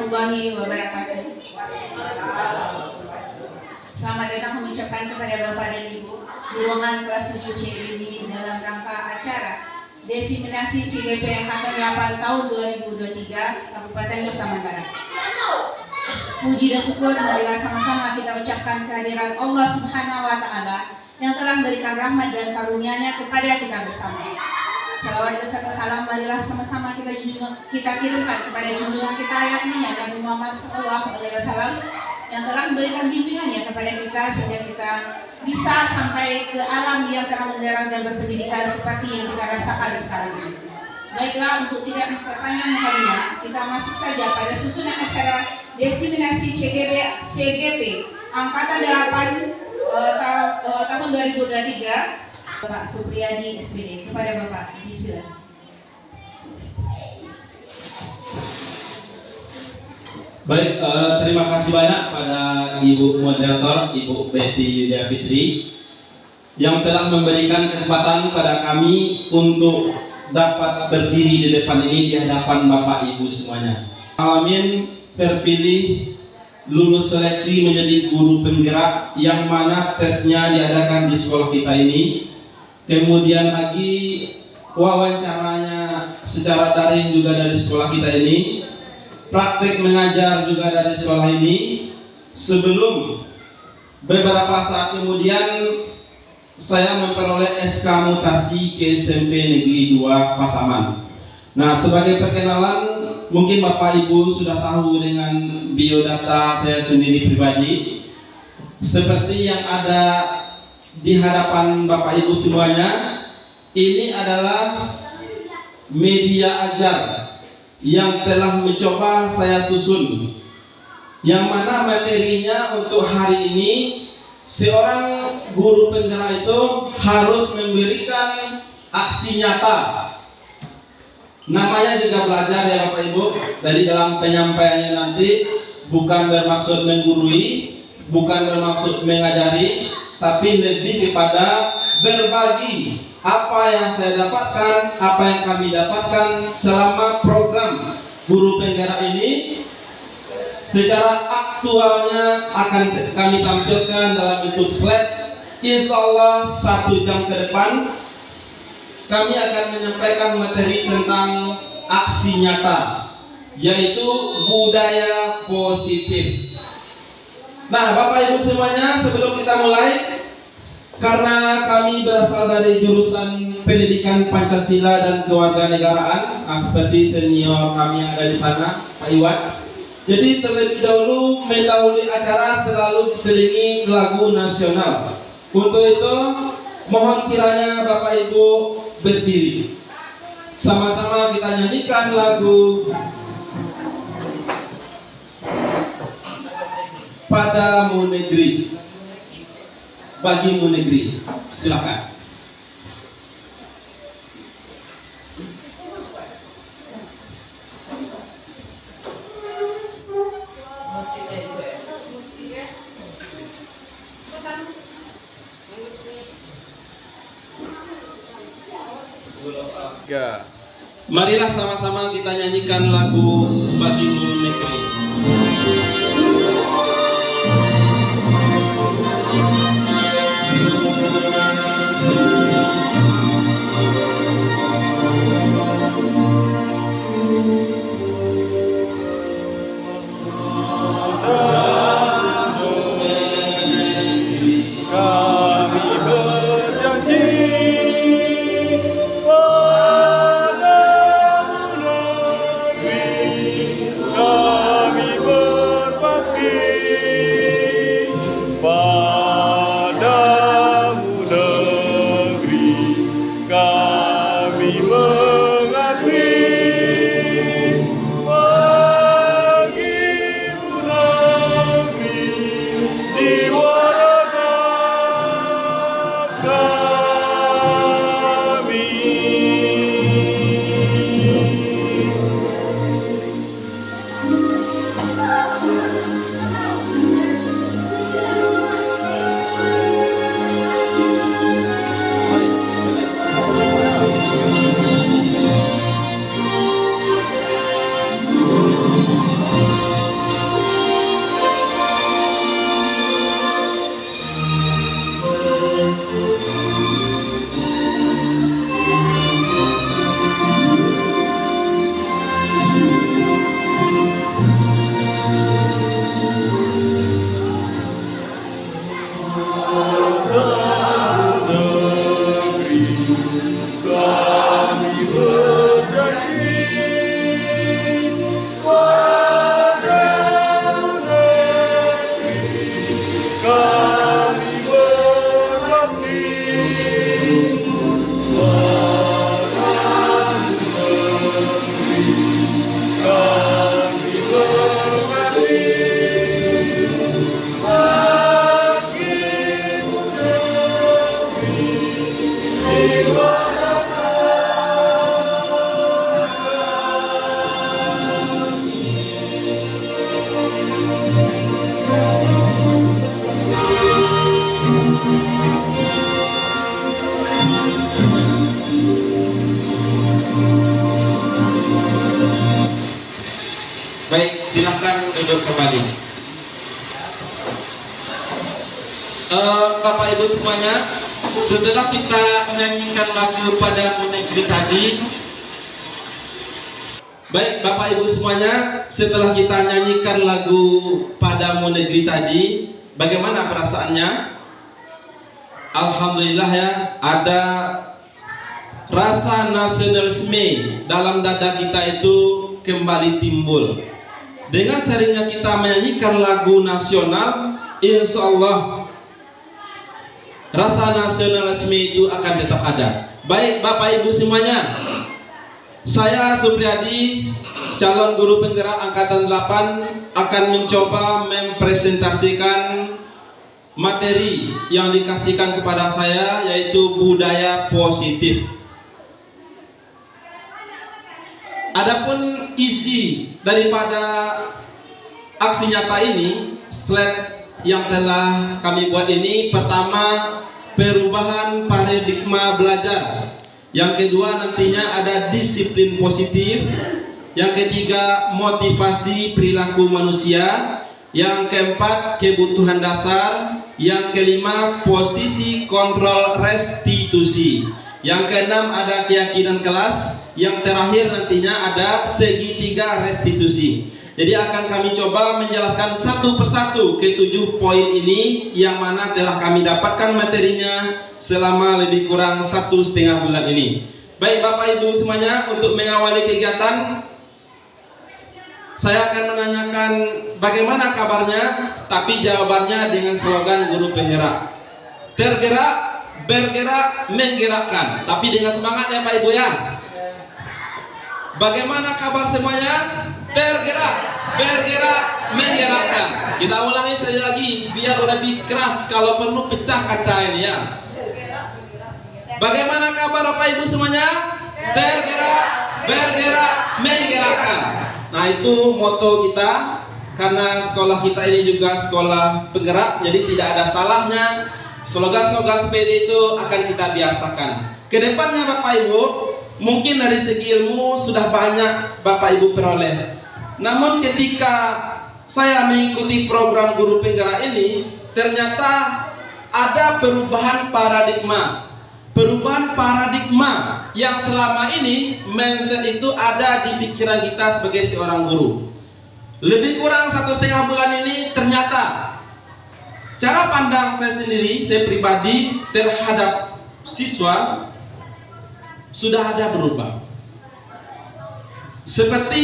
warahmatullahi wabarakatuh. Selamat datang mengucapkan kepada Bapak dan Ibu di ruangan kelas 7C ini dalam rangka acara Desiminasi CGP Angkatan 8 tahun 2023 Kabupaten Pasaman Barat. Puji dan syukur marilah sama-sama kita ucapkan kehadiran Allah Subhanahu wa Ta'ala yang telah memberikan rahmat dan karunia-Nya kepada kita bersama. Salawat beserta salam marilah sama-sama kita kirimkan kepada junjungan kita yakni Nabi Muhammad SAW yang telah memberikan bimbingannya kepada kita sehingga kita bisa sampai ke alam yang terang benderang dan berpendidikan seperti yang kita rasakan sekarang ini. Baiklah, untuk tidak memperpanjang mukadimah, kita masuk saja pada susunan acara Desiminasi CGP Angkatan 8 tahun 2023. Bapak Supriyadi SPD, kepada Bapak disilakan. Baik, terima kasih banyak pada Ibu Moderator, Ibu Betty Yulia Fitri yang telah memberikan kesempatan pada kami untuk dapat berdiri di depan ini di hadapan Bapak Ibu semuanya. Alamin terpilih lulus seleksi menjadi guru penggerak yang mana tesnya diadakan di sekolah kita ini. Kemudian lagi wawancaranya secara daring juga dari sekolah kita ini. Praktik mengajar juga dari sekolah ini. Sebelum beberapa saat kemudian saya memperoleh SK mutasi ke SMP Negeri 2 Pasaman. Nah, sebagai perkenalan, mungkin Bapak Ibu sudah tahu dengan biodata saya sendiri pribadi. Seperti yang ada di hadapan Bapak Ibu semuanya, ini adalah media ajar yang telah mencoba saya susun, yang mana materinya untuk hari ini seorang guru penggerak itu harus memberikan aksi nyata. Namanya juga belajar ya Bapak Ibu. Dari dalam penyampaiannya nanti bukan bermaksud menggurui, bukan bermaksud mengajari, tapi lebih kepada berbagi apa yang saya dapatkan, apa yang kami dapatkan selama program guru penggerak ini. Secara aktualnya akan kami tampilkan dalam bentuk slide. Insya Allah 1 jam ke depan kami akan menyampaikan materi tentang aksi nyata, yaitu budaya positif. Nah, Bapak Ibu semuanya, sebelum kita mulai, karena kami berasal dari jurusan Pendidikan Pancasila dan Kewarganegaraan, seperti senior kami yang ada di sana, Pak Iwan. Jadi terlebih dahulu mendahului acara selalu diselingi lagu nasional. Untuk itu, mohon kiranya Bapak Ibu berdiri. Sama-sama kita nyanyikan lagu Padamu Negeri, Bagimu Negeri. Silakan. Marilah sama-sama kita nyanyikan lagu Bagimu Negeri. Padamu negeri Baik, silakan duduk kembali. Bapak Ibu semuanya, setelah kita menyanyikan lagu Padamu Negeri tadi, baik Bapak Ibu semuanya, setelah kita nyanyikan lagu Padamu Negeri tadi, bagaimana perasaannya? Alhamdulillah ya, ada rasa nasionalisme dalam dada kita itu kembali timbul. Dengan seringnya kita menyanyikan lagu nasional, insya Allah rasa nasionalisme itu akan tetap ada. Baik Bapak Ibu semuanya, saya Supriyadi, calon guru penggerak angkatan 8, akan mencoba mempresentasikan materi yang dikasihkan kepada saya, yaitu budaya positif. Adapun isi daripada aksi nyata ini, slide yang telah kami buat ini, pertama perubahan paradigma belajar, yang kedua nantinya ada disiplin positif, yang ketiga motivasi perilaku manusia, yang keempat kebutuhan dasar, yang kelima posisi kontrol restitusi, yang keenam ada keyakinan kelas, yang terakhir nantinya ada segitiga restitusi. Jadi akan kami coba menjelaskan satu persatu ke-7 poin ini, yang mana telah kami dapatkan materinya selama lebih kurang 1,5 bulan ini. Baik Bapak Ibu semuanya, untuk mengawali kegiatan, saya akan menanyakan bagaimana kabarnya, tapi jawabannya dengan slogan guru penggerak. Tergerak, bergerak, menggerakkan. Tapi dengan semangat ya Pak Ibu ya. Bagaimana kabar semuanya? Tergerak, bergerak, menggerakkan. Kita ulangi sekali lagi biar lebih keras, kalau perlu pecah kaca ini ya. Bagaimana kabar Bapak Ibu semuanya? Tergerak, bergerak, menggerakkan. Nah itu moto kita, karena sekolah kita ini juga sekolah penggerak, jadi tidak ada salahnya slogan-slogan seperti itu akan kita biasakan. Kedepannya Bapak Ibu, mungkin dari segi ilmu sudah banyak Bapak Ibu peroleh. Namun ketika saya mengikuti program guru penggerak ini, ternyata ada perubahan paradigma. Perubahan paradigma yang selama ini mindset itu ada di pikiran kita sebagai seorang guru. Lebih kurang 1,5 bulan ini ternyata cara pandang saya sendiri, saya pribadi terhadap siswa sudah ada berubah. Seperti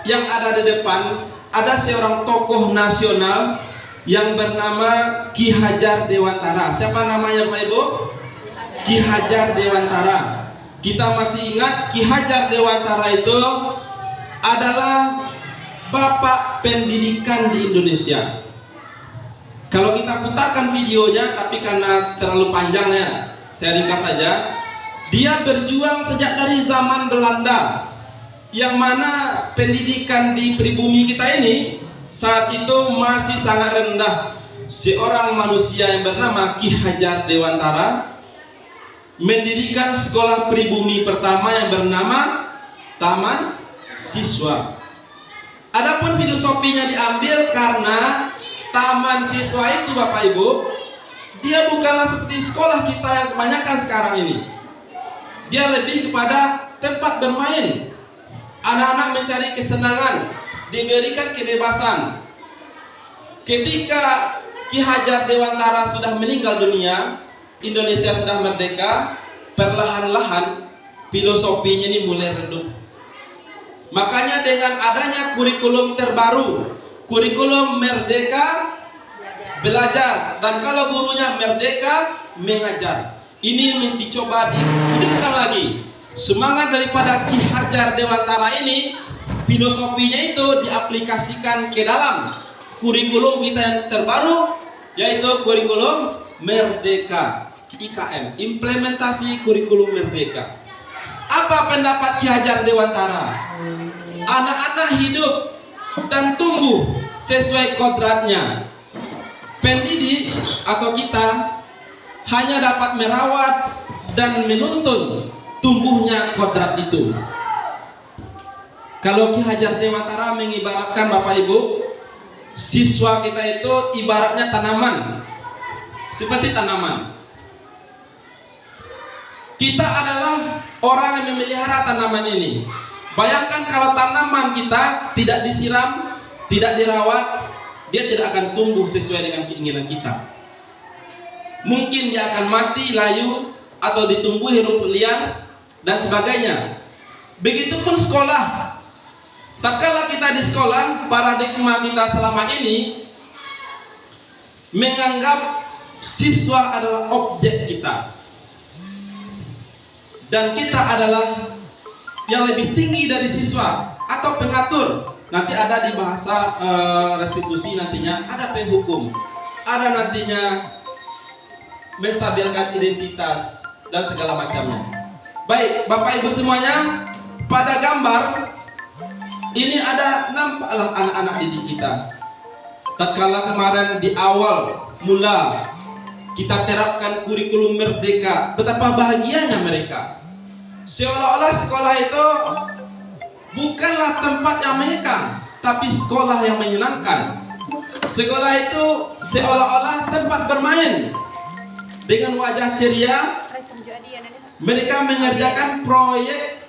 yang ada di depan, ada seorang tokoh nasional yang bernama Ki Hajar Dewantara. Siapa namanya Pak Ibu? Ki Hajar Dewantara. Kita masih ingat Ki Hajar Dewantara itu adalah bapak pendidikan di Indonesia. Kalau kita putarkan videonya, tapi karena terlalu panjang ya, saya ringkas saja. Dia berjuang sejak dari zaman Belanda, yang mana pendidikan di pribumi kita ini saat itu masih sangat rendah. Seorang manusia yang bernama Ki Hajar Dewantara mendirikan sekolah pribumi pertama yang bernama Taman Siswa. Adapun filosofinya diambil karena Taman Siswa itu Bapak Ibu, dia bukanlah seperti sekolah kita yang kebanyakan sekarang ini. Dia lebih kepada tempat bermain. Anak-anak mencari kesenangan, diberikan kebebasan. Ketika Ki Hajar Dewantara sudah meninggal dunia, Indonesia sudah merdeka, perlahan-lahan filosofinya ini mulai redup. Makanya dengan adanya kurikulum terbaru, kurikulum Merdeka Belajar, dan kalau gurunya merdeka mengajar, ini dicoba dihidupkan lagi. Semangat daripada Ki Hajar Dewantara ini, filosofinya itu diaplikasikan ke dalam kurikulum kita yang terbaru, yaitu kurikulum Merdeka IKM, implementasi kurikulum Merdeka. Apa pendapat Ki Hajar Dewantara? Anak-anak hidup dan tumbuh sesuai kodratnya. Pendidik atau kita hanya dapat merawat dan menuntun tumbuhnya kodrat itu. Kalau Ki Hajar Dewantara mengibaratkan Bapak Ibu, siswa kita itu ibaratnya tanaman, seperti tanaman. Kita adalah orang yang memelihara tanaman ini. Bayangkan kalau tanaman kita tidak disiram, tidak dirawat, dia tidak akan tumbuh sesuai dengan keinginan kita. Mungkin dia akan mati, layu, atau ditumbuhi rumput liar, dan sebagainya. Begitupun sekolah. Tak kala kita di sekolah, paradigma kita selama ini menganggap siswa adalah objek kita. Dan kita adalah yang lebih tinggi dari siswa atau pengatur. Nanti ada di bahasa restitusi, nantinya ada penghukum, ada nantinya menstabilkan identitas dan segala macamnya. Baik, Bapak Ibu semuanya, pada gambar ini ada nampaklah anak-anak didik kita. Tatkala kemarin di awal mula kita terapkan kurikulum merdeka, betapa bahagianya mereka. Seolah-olah sekolah itu bukanlah tempat yang mengekang, tapi sekolah yang menyenangkan. Sekolah itu seolah-olah tempat bermain. Dengan wajah ceria, mereka mengerjakan proyek,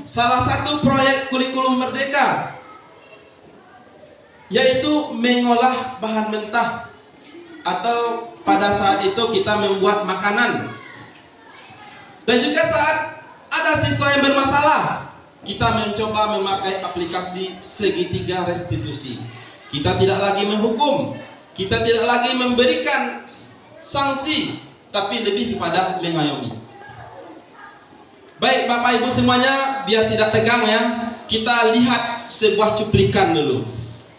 salah satu proyek kurikulum merdeka, yaitu mengolah bahan mentah, atau pada saat itu kita membuat makanan. Dan juga saat ada siswa yang bermasalah, kita mencoba memakai aplikasi segitiga restitusi. Kita tidak lagi menghukum, kita tidak lagi memberikan sanksi, tapi lebih kepada mengayomi. Baik Bapak Ibu semuanya, biar tidak tegang ya, kita lihat sebuah cuplikan dulu.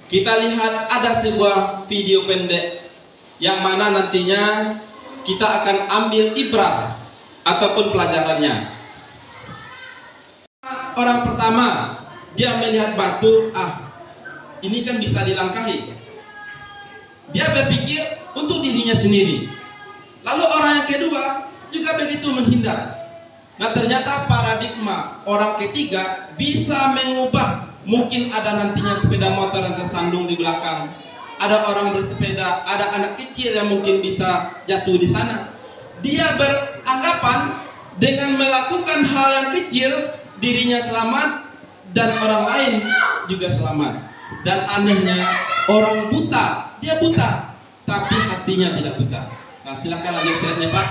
Kita lihat ada sebuah video pendek yang mana nantinya kita akan ambil ibrah ataupun pelajarannya. Orang pertama, dia melihat batu, ini kan bisa dilangkahi. Dia berpikir untuk dirinya sendiri. Lalu orang yang kedua juga begitu menghindar. Nah ternyata paradigma orang ketiga bisa mengubah. Mungkin ada nantinya sepeda motor yang tersandung di belakang, ada orang bersepeda, ada anak kecil yang mungkin bisa jatuh di sana. Dia beranggapan dengan melakukan hal yang kecil, dirinya selamat dan orang lain juga selamat. Dan anehnya, orang buta, dia buta, tapi hatinya tidak buta. Nah silakan lanjut slide-nya Pak.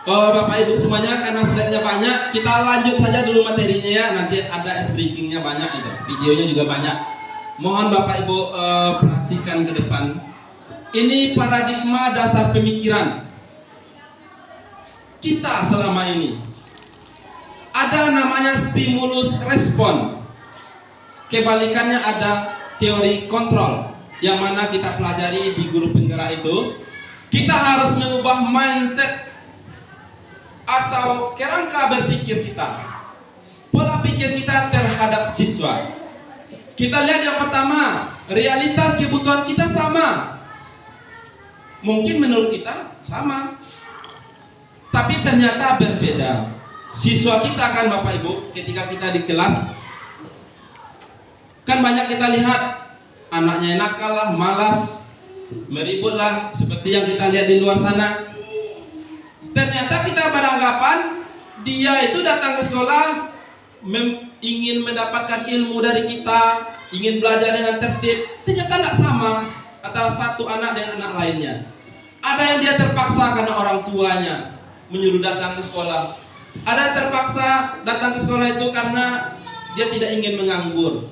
Oh Bapak Ibu semuanya, karena slide-nya banyak, kita lanjut saja dulu materinya ya. Nanti ada briefing-nya banyak itu, videonya juga banyak. Mohon Bapak Ibu perhatikan ke depan. Ini paradigma dasar pemikiran kita selama ini. Ada namanya stimulus respon. Kebalikannya ada teori kontrol, yang mana kita pelajari di guru penggerak itu. Kita harus mengubah mindset atau kerangka berpikir kita, pola pikir kita terhadap siswa. Kita lihat yang pertama, realitas kebutuhan kita sama. Mungkin menurut kita sama, tapi ternyata berbeda. Siswa kita kan Bapak Ibu, ketika kita di kelas, kan banyak kita lihat anaknya nakal lah, malas, meribut lah, seperti yang kita lihat di luar sana. Ternyata kita beranggapan dia itu datang ke sekolah ingin mendapatkan ilmu dari kita, ingin belajar dengan tertib. Ternyata tidak sama antara satu anak dengan anak lainnya. Ada yang dia terpaksa karena orang tuanya menyuruh datang ke sekolah. Ada yang terpaksa datang ke sekolah itu karena dia tidak ingin menganggur.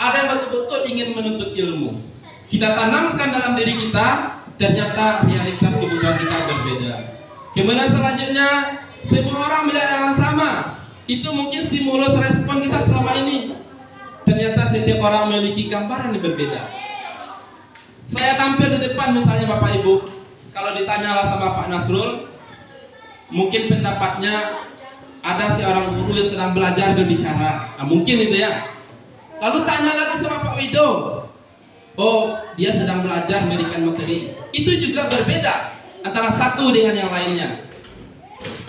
Ada yang betul-betul ingin menuntut ilmu. Kita tanamkan dalam diri kita, ternyata realitas kebutuhan kita berbeda. Kemudian selanjutnya, semua orang melihat hal yang sama. Itu mungkin stimulus respon kita selama ini. Ternyata setiap orang memiliki gambaran yang berbeda. Saya tampil di depan misalnya Bapak Ibu, kalau ditanyalah sama Pak Nasrul, mungkin pendapatnya ada seorang guru yang sedang belajar berbicara. Nah, mungkin itu ya. Lalu tanya lagi sama Pak Wido, oh dia sedang belajar memberikan materi. Itu juga berbeda antara satu dengan yang lainnya.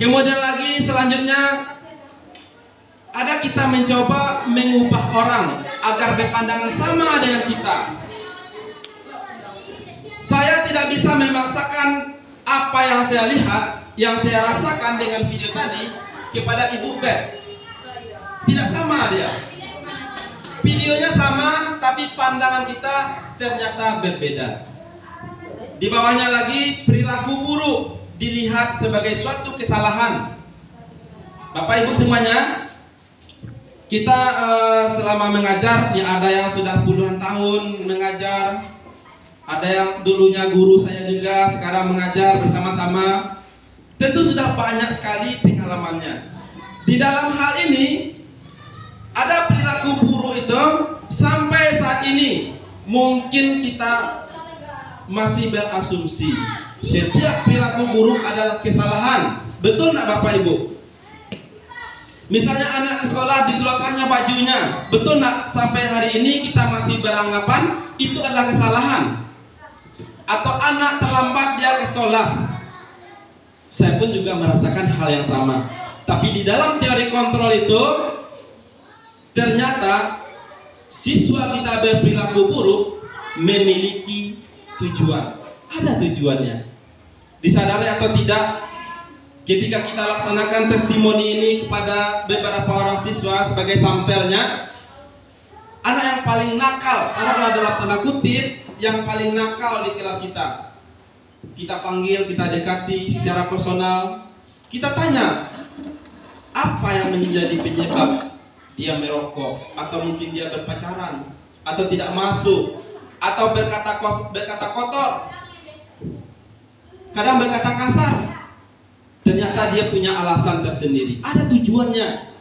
Kemudian lagi selanjutnya ada kita mencoba mengubah orang agar berpandangan sama dengan kita. Saya tidak bisa memaksakan apa yang saya lihat, yang saya rasakan dengan video tadi kepada Ibu Beth. Tidak sama dia. Videonya sama, tapi pandangan kita ternyata berbeda. Di bawahnya lagi, perilaku buruk dilihat sebagai suatu kesalahan. Bapak Ibu semuanya, kita selama mengajar, ya ada yang sudah puluhan tahun mengajar, ada yang dulunya guru saya juga, sekarang mengajar bersama-sama. Tentu sudah banyak sekali pengalamannya. Di dalam hal ini, ada perilaku buruk itu sampai saat ini mungkin kita masih berasumsi setiap perilaku buruk adalah kesalahan. Betul nggak Bapak Ibu? Misalnya anak sekolah dikeluarkannya bajunya, betul nggak sampai hari ini kita masih beranggapan itu adalah kesalahan? Atau anak terlambat dia ke sekolah, saya pun juga merasakan hal yang sama. Tapi di dalam teori kontrol itu ternyata siswa kita berperilaku buruk memiliki tujuan. Ada tujuannya. Disadari atau tidak, ketika kita laksanakan testimoni ini kepada beberapa orang siswa sebagai sampelnya, anak yang paling nakal, taruhlah dalam tanda kutip, yang paling nakal di kelas kita panggil, kita dekati secara personal, kita tanya apa yang menjadi penyebab dia merokok, atau mungkin dia berpacaran, atau tidak masuk, atau berkata kotor, kadang berkata kasar. Ternyata dia punya alasan tersendiri, ada tujuannya.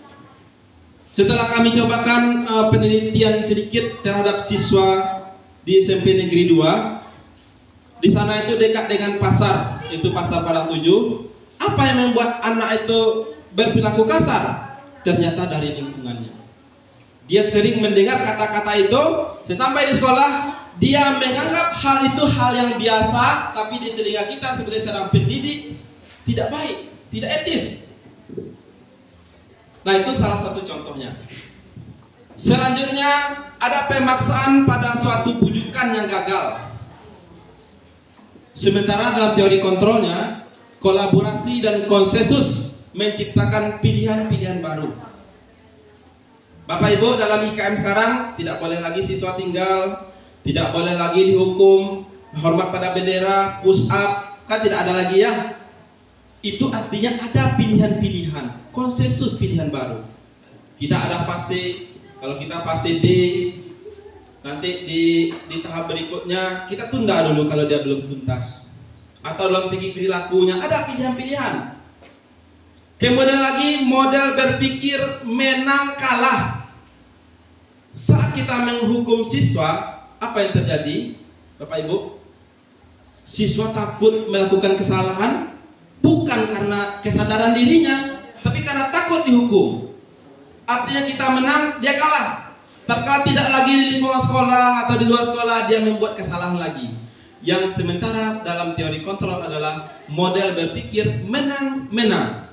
Setelah kami cobakan penelitian sedikit terhadap siswa di SMP Negeri 2, di sana itu dekat dengan pasar, itu pasar Padang 7. Apa yang membuat anak itu berperilaku kasar? Ternyata dari lingkungannya. Dia sering mendengar kata-kata itu, sesampai di sekolah dia menganggap hal itu hal yang biasa, tapi di telinga kita sebagai seorang pendidik tidak baik, tidak etis. Nah, itu salah satu contohnya. Selanjutnya ada pemaksaan pada suatu bujukan yang gagal. Sementara dalam teori kontrolnya, kolaborasi dan konsensus menciptakan pilihan-pilihan baru. Bapak Ibu, dalam IKM sekarang tidak boleh lagi siswa tinggal, tidak boleh lagi dihukum, hormat pada bendera, push up, kan tidak ada lagi ya. Itu artinya ada pilihan-pilihan, konsensus pilihan baru. Kita ada fase. Kalau kita fase D, nanti di tahap berikutnya kita tunda dulu kalau dia belum tuntas. Atau dalam segi perilakunya ada pilihan-pilihan. Kemudian lagi model berpikir menang kalah. Saat kita menghukum siswa, apa yang terjadi, Bapak Ibu? Siswa takut melakukan kesalahan bukan karena kesadaran dirinya, tapi karena takut dihukum. Artinya kita menang, dia kalah. Tatkala tidak lagi di lingkungan sekolah atau di luar sekolah, dia membuat kesalahan lagi. Yang sementara dalam teori kontrol adalah model berpikir menang-menang.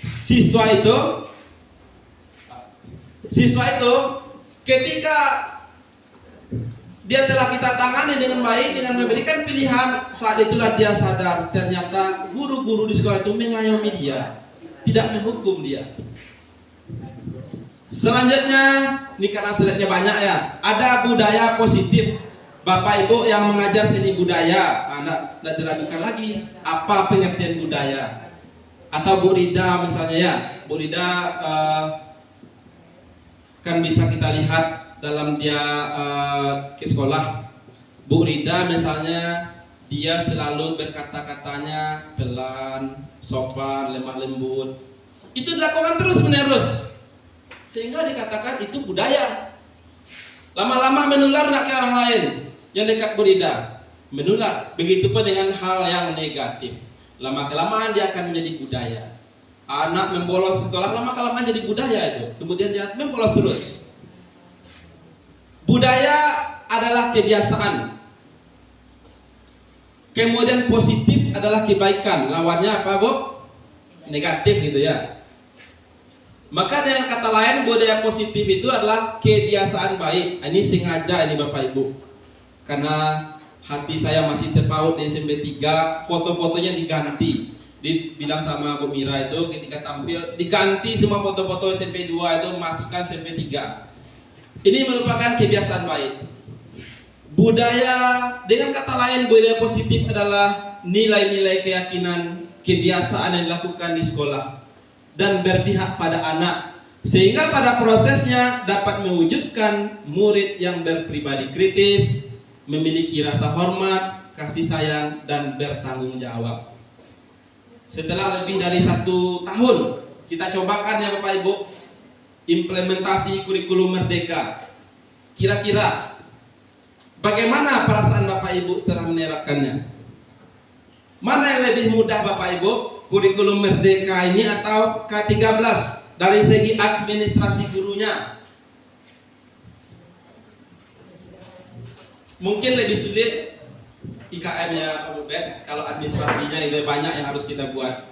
Siswa itu ketika dia telah kita tangani dengan baik, dengan memberikan pilihan, saat itulah dia sadar ternyata guru-guru di sekolah itu mengayomi dia, tidak menghukum dia. Selanjutnya, ini karena slide-nya banyak ya, ada budaya positif. Bapak Ibu yang mengajar seni budaya, tidak diragukan lagi apa pengertian budaya. Atau Bu Rida misalnya ya, Bu Rida kan bisa kita lihat dalam dia ke sekolah. Bu Rida misalnya, dia selalu berkata-katanya pelan, sopan, lemah lembut. Itu dilakukan terus menerus, sehingga dikatakan itu budaya. Lama-lama menular nak ke orang lain yang dekat Bu Rida, menular. Begitupun dengan hal yang negatif. Lama-kelamaan dia akan menjadi budaya. Anak membolos sekolah, lama-kelamaan jadi budaya itu. Kemudian dia membolos terus. Budaya adalah kebiasaan. Kemudian positif adalah kebaikan. Lawannya apa, Bu? Negatif gitu ya. Maka dengan kata lain, budaya positif itu adalah kebiasaan baik. Ini sengaja ini Bapak Ibu. Karena hati saya masih terpaut di SMP 3, foto-fotonya diganti. Dibilang sama Bu Mira itu ketika tampil, diganti semua foto-foto SMP 2 itu masukkan SMP 3. Ini merupakan kebiasaan baik. Budaya, dengan kata lain, budaya positif adalah nilai-nilai keyakinan, kebiasaan yang dilakukan di sekolah dan berpihak pada anak, sehingga pada prosesnya dapat mewujudkan murid yang berpribadi kritis, memiliki rasa hormat, kasih sayang, dan bertanggung jawab. Setelah lebih dari 1 tahun kita cobakan ya Bapak Ibu implementasi kurikulum Merdeka. Kira-kira bagaimana perasaan Bapak Ibu setelah menerapkannya? Mana yang lebih mudah Bapak Ibu? Kurikulum Merdeka ini atau K13 dari segi administrasi gurunya? Mungkin lebih sulit IKM-nya Pak Bubet, kalau administrasinya lebih banyak yang harus kita buat.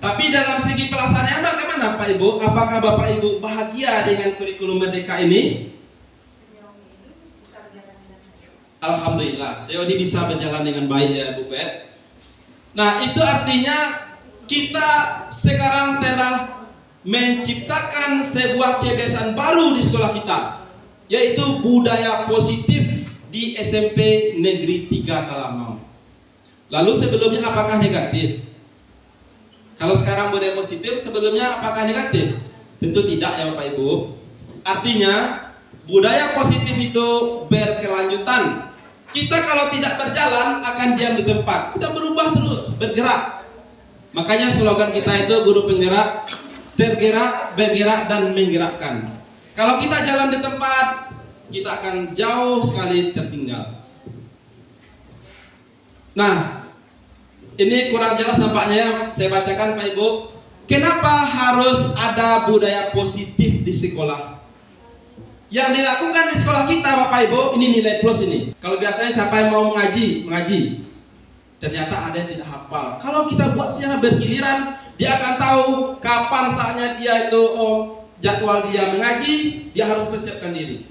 Tapi dalam segi pelaksanaannya bagaimana Pak Ibu? Apakah Bapak Ibu bahagia dengan kurikulum Merdeka ini? Alhamdulillah, sejauh ini bisa berjalan dengan baik ya Bu Bet. Nah, itu artinya kita sekarang telah menciptakan sebuah kebiasaan baru di sekolah kita, yaitu budaya positif di SMP Negeri 3 Talamau. Lalu sebelumnya apakah negatif? Kalau sekarang budaya positif, sebelumnya apakah negatif? Tentu tidak ya Bapak Ibu. Artinya budaya positif itu berkelanjutan. Kita kalau tidak berjalan akan diam di tempat. Kita berubah terus, bergerak. Makanya slogan kita itu guru penggerak, tergerak, bergerak, dan menggerakkan. Kalau kita jalan di tempat, kita akan jauh sekali tertinggal. Nah, ini kurang jelas nampaknya, saya bacakan Pak Ibu. Kenapa harus ada budaya positif di sekolah? Yang dilakukan di sekolah kita Bapak Ibu, ini nilai plus ini. Kalau biasanya siapa yang mau mengaji. Ternyata ada yang tidak hafal. Kalau kita buat secara bergiliran, dia akan tahu kapan saatnya dia itu jadwal dia mengaji, dia harus persiapkan diri.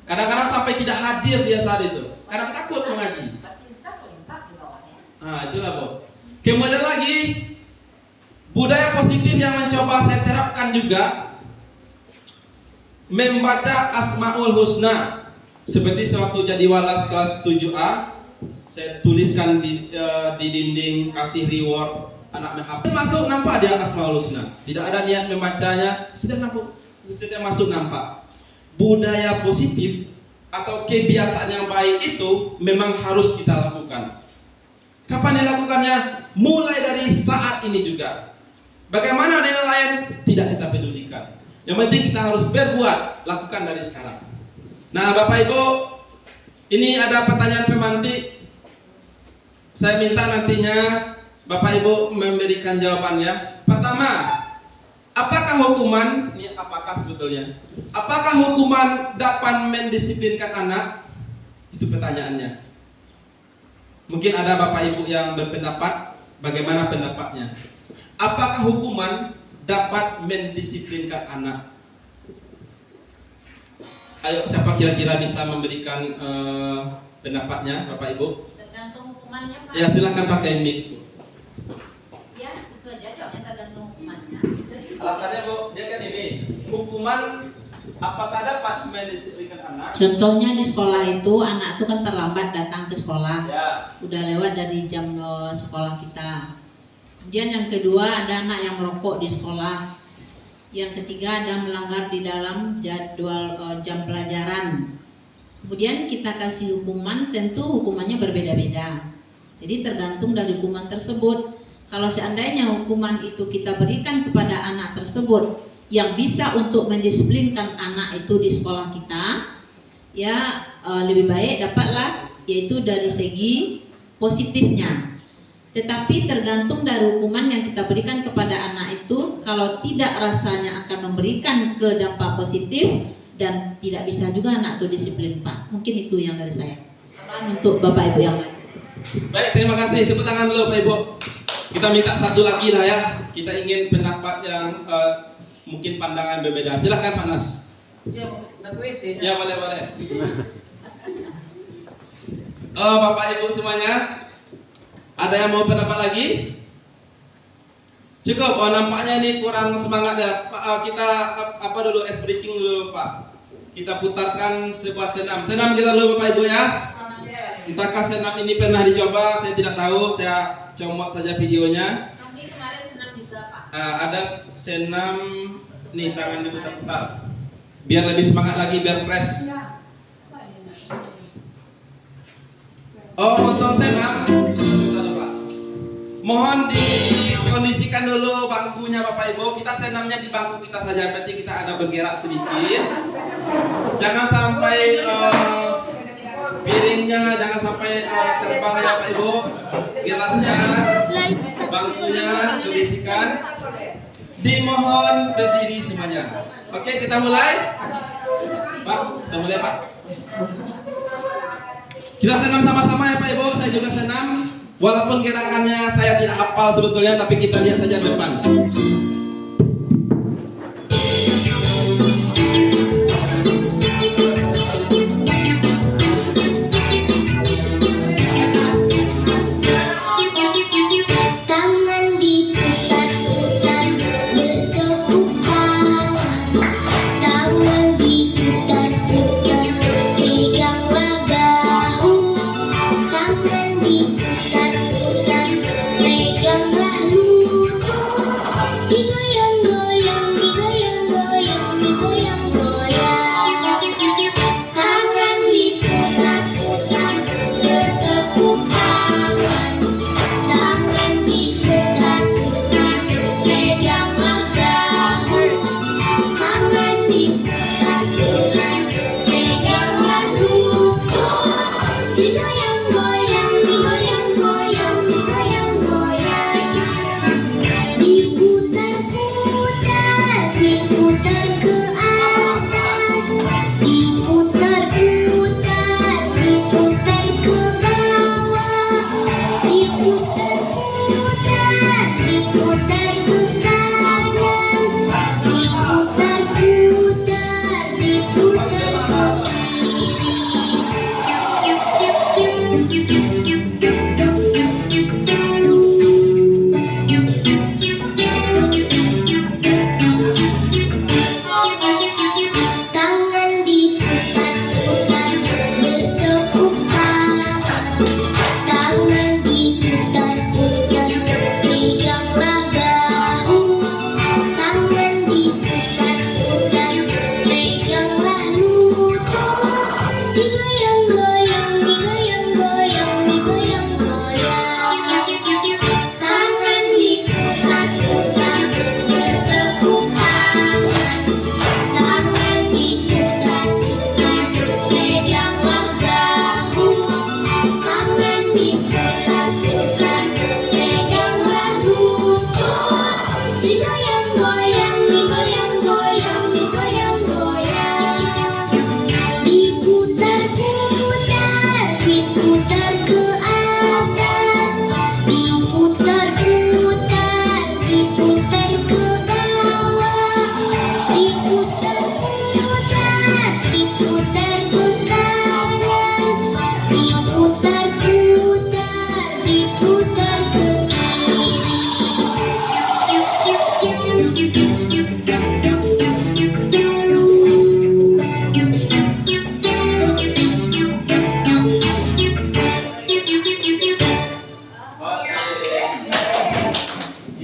Kadang-kadang sampai tidak hadir dia saat itu, karena takut mengaji. Nah, itulah Bu. Kemudian lagi, budaya positif yang mencoba saya terapkan juga membaca Asmaul Husna. Seperti sewaktu jadi walas kelas 7A, saya tuliskan di dinding kasih reward anak menghafal. Masuk nampak dia Asmaul Husna. Tidak ada niat membacanya, sudah masuk nampak. Budaya positif atau kebiasaan yang baik itu memang harus kita lakukan. Kapan dilakukannya? Mulai dari saat ini juga. Bagaimana dengan lain? Tidak kita pedulikan. Yang penting kita harus berbuat, lakukan dari sekarang. Nah Bapak Ibu, ini ada pertanyaan pemantik. Saya minta nantinya Bapak Ibu memberikan jawabannya. Pertama, apakah hukuman, ini apakah sebetulnya? Apakah hukuman dapat mendisiplinkan anak? Itu pertanyaannya. Mungkin ada Bapak Ibu yang berpendapat, bagaimana pendapatnya? Apakah hukuman dapat mendisiplinkan anak? Ayo, siapa kira-kira bisa memberikan pendapatnya, Bapak Ibu? Tergantung hukumannya Pak. Ya, silakan pakai mic. Ya, itu aja jawabnya tergantung hukumannya. Alasannya Bu, dia kan ini, hukuman apakah dapat mendisiplinkan anak? Contohnya di sekolah itu, anak itu kan terlambat datang ke sekolah. Ya. Udah lewat dari jam sekolah kita. Kemudian yang kedua, ada anak yang merokok di sekolah. Yang ketiga, ada melanggar di dalam jadwal jam pelajaran. Kemudian kita kasih hukuman, tentu hukumannya berbeda-beda. Jadi tergantung dari hukuman tersebut. Kalau seandainya hukuman itu kita berikan kepada anak tersebut yang bisa untuk mendisiplinkan anak itu di sekolah kita, ya lebih baik dapatlah, yaitu dari segi positifnya. Tetapi tergantung dari hukuman yang kita berikan kepada anak itu, kalau tidak rasanya akan memberikan ke dampak positif dan tidak bisa juga anak itu disiplin Pak. Mungkin itu yang dari saya. Untuk Bapak Ibu yang lain. Baik, terima kasih. Tepuk tangan dulu Pak Ibu. Kita minta satu lagi lah ya. Kita ingin pendapat yang mungkin pandangan berbeda. Silahkan Pak Nas. Ya, WC. Ya boleh. Oh, Bapak Ibu semuanya, ada yang mau pendapat lagi? Cukup. Oh, nampaknya ini kurang semangat ya. Kita apa dulu, ice breaking dulu Pak. Kita putarkan sebuah senam. Senam kita dulu Bapak Ibu ya. Entahkah senam ini pernah dicoba? Saya tidak tahu. Saya comot saja videonya. Kami kemarin senam juga Pak. Ada senam nih, tangan diputar-putar. Biar lebih semangat lagi, biar fresh. Oh, untuk senam, sebentar Pak. Mohon dikondisikan dulu bangkunya Bapak Ibu. Kita senamnya di bangku kita saja, berarti kita ada bergerak sedikit. Jangan sampai piringnya, jangan sampai terbang ya Bapak Ibu. Gelasnya, bangkunya kondisikan. Dimohon berdiri semuanya. Oke, kita mulai. Pak, kita mulai Pak. Kita senam sama-sama ya Pak Ibu. Saya juga senam. Walaupun gerakannya saya tidak hafal sebetulnya, tapi kita lihat saja depan.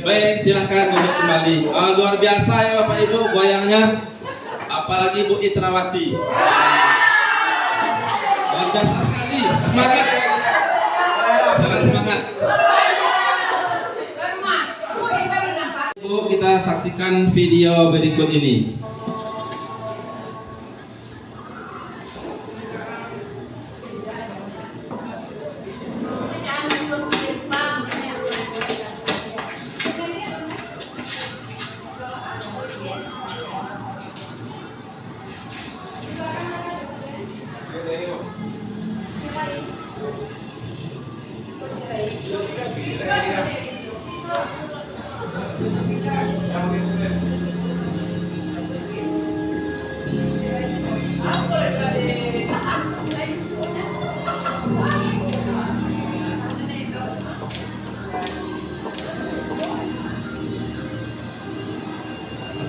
Baik, silahkan duduk kembali. Luar biasa ya Bapak Ibu goyangnya, apalagi Bu Itrawati. Luar biasa sekali, semangat, sangat semangat. Bu, kita saksikan video berikut ini.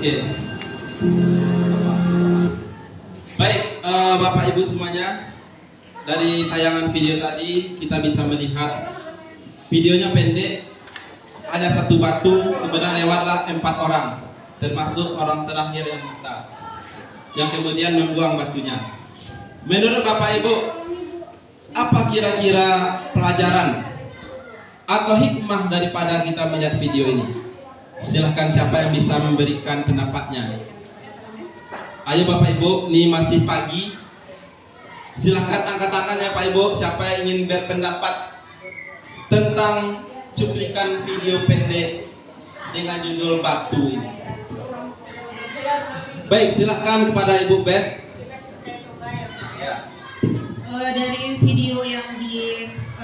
Oke. Baik, Bapak Ibu semuanya, dari tayangan video tadi kita bisa melihat videonya pendek, hanya satu batu, kemudian lewatlah 4 orang, termasuk orang terakhir yang buta, yang kemudian membuang batunya. Menurut Bapak Ibu, apa kira-kira pelajaran atau hikmah daripada kita melihat video ini? Silahkan siapa yang bisa memberikan pendapatnya. Ayo Bapak Ibu, ini masih pagi. Silahkan angkat tangan ya Pak Ibu, siapa yang ingin berpendapat tentang cuplikan video pendek dengan judul Batu ini. Baik, silahkan kepada Ibu Beth. Ya. Dari video yang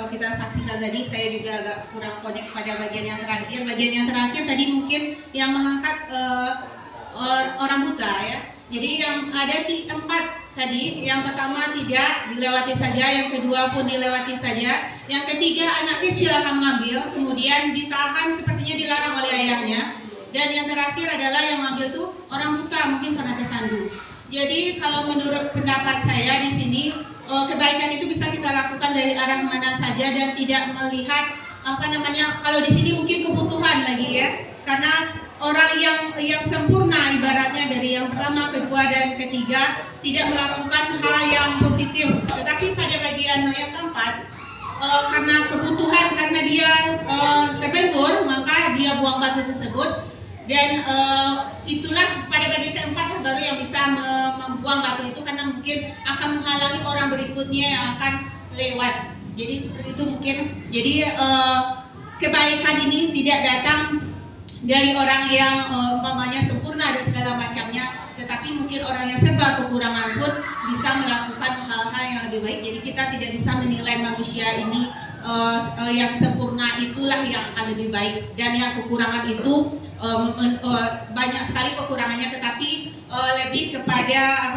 kita saksikan tadi, saya juga agak kurang connect pada bagian yang terakhir. Bagian yang terakhir tadi mungkin yang mengangkat orang buta ya. Jadi yang ada 4 tadi, yang pertama tidak dilewati saja, yang kedua pun dilewati saja, yang ketiga anak kecil akan mengambil, kemudian ditahan sepertinya dilarang oleh ayahnya, dan yang terakhir adalah yang mengambil tuh orang buta mungkin karena tersandu. Jadi kalau menurut pendapat saya di sini kebaikan itu bisa kita lakukan dari arah mana saja dan tidak melihat kalau di sini mungkin kebutuhan lagi ya, karena orang yang sempurna ibaratnya dari yang pertama, kedua dan ketiga tidak melakukan hal yang positif, tetapi pada bagian yang keempat karena kebutuhan, karena dia terbentur maka dia buang batu tersebut, dan itulah pada bagian keempat baru yang bisa membuang batu itu karena mungkin akan menghalangi orang berikutnya yang akan lewat. Jadi seperti itu mungkin. Jadi kebaikan ini tidak datang dari orang yang umpamanya sempurna dan segala macamnya, tetapi mungkin orang yang serba kekurangan pun bisa melakukan hal-hal yang lebih baik. Jadi kita tidak bisa menilai manusia ini yang sempurna itulah yang akan lebih baik, dan yang kekurangan itu banyak sekali kekurangannya, tetapi lebih kepada